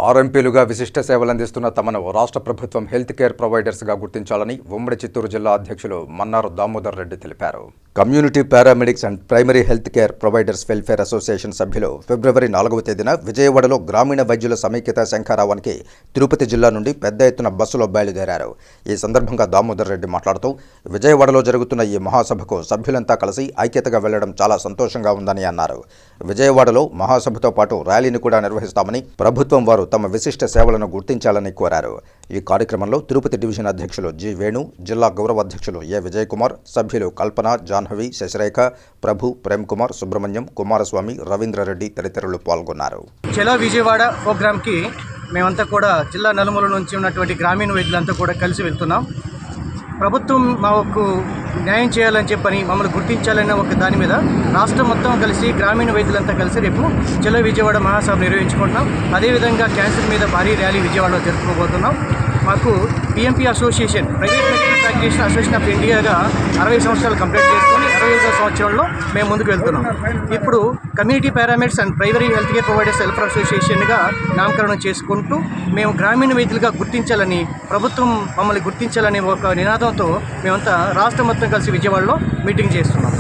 ఆర్ఎంపీలుగా విశిష్ట సేవలందిస్తున్న తమను రాష్ట్ర ప్రభుత్వం హెల్త్ కేర్ ప్రొవైడర్స్గా గుర్తించాలని ఉమ్మడి చిత్తూరు జిల్లా అధ్యక్షులు మన్నారు దామోదర్ రెడ్డి తెలిపారు. Community paramedics and primary health care providers welfare association సభ్యులు ఫిబ్రవరి 4వ తేదీన విజయవాడలో గ్రామీణ వైద్యుల సమైక్యత శంఖారావానికి తిరుపతి జిల్లా నుండి పెద్ద ఎత్తున బస్సులో బయలుదేరారు. ఈ సందర్భంగా దామోదర్ రెడ్డి మాట్లాడుతూ విజయవాడలో జరుగుతున్న ఈ మహాసభకు సభ్యులంతా కలిసి ఐక్యతగా వెళ్లడం చాలా సంతోషంగా ఉందని అన్నారు. విజయవాడలో మహాసభతో పాటు ర్యాలీని కూడా నిర్వహిస్తామని, ప్రభుత్వం వారు తమ విశిష్ట సేవలను గుర్తించాలని కోరారు. ఈ కార్యక్రమంలో తిరుపతి డివిజన్ అధ్యక్షులు జి వేణు, జిల్లా గౌరవ అధ్యక్షులు ఏ విజయ్ కుమార్, సభ్యులు కల్పన, జాహ్నవి, శశిరేఖ, ప్రభు, ప్రేమ్ కుమార్, సుబ్రహ్మణ్యం, కుమారస్వామి, రవీంద్రారెడ్డి తదితరులు పాల్గొన్నారు. చలో విజయవాడ ప్రోగ్రాంకి మేమంతా కూడా జిల్లా నలుమూల నుంచి ఉన్నటువంటి గ్రామీణ వైద్యులంతా కూడా కలిసి వెళ్తున్నాం. ప్రభుత్వం మాకు న్యాయం చేయాలని చెప్పని, మమ్మల్ని గుర్తించాలన్న ఒక దాని మీద రాష్ట్రం మొత్తం కలిసి గ్రామీణ వైద్యులంతా కలిసి రేపు చలో విజయవాడ మహాసభ నిర్వహించుకుంటున్నాం. అదేవిధంగా క్యాన్సర్ మీద భారీ ర్యాలీ విజయవాడలో జరుపుకోబోతున్నాం. మాకు PMP association, private medical practitioner association of ఇండియాగా 60 సంవత్సరాలు కంప్లీట్ చేసుకొని 65వ సంవత్సరంలో మేము ముందుకు వెళ్తున్నాం. ఇప్పుడు community paramedics and primary health care providers welfare అసోసియేషన్గా నామకరణం చేసుకుంటూ మేము గ్రామీణ వైద్యులుగా గుర్తించాలని, ప్రభుత్వం మమ్మల్ని గుర్తించాలని ఒక నినాదంతో మేమంతా రాష్ట్రం మొత్తం కలిసి విజయవాడలో మీటింగ్ చేస్తున్నాం.